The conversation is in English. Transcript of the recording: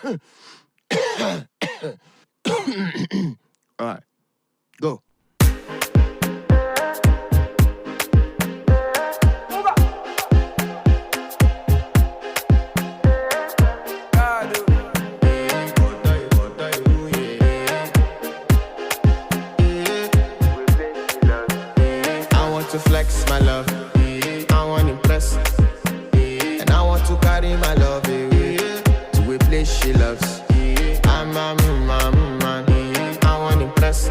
All right, go. I want to flex my love. I want to impress. And I want to carry my love away to a place she loves. I'm a man. I want to impress.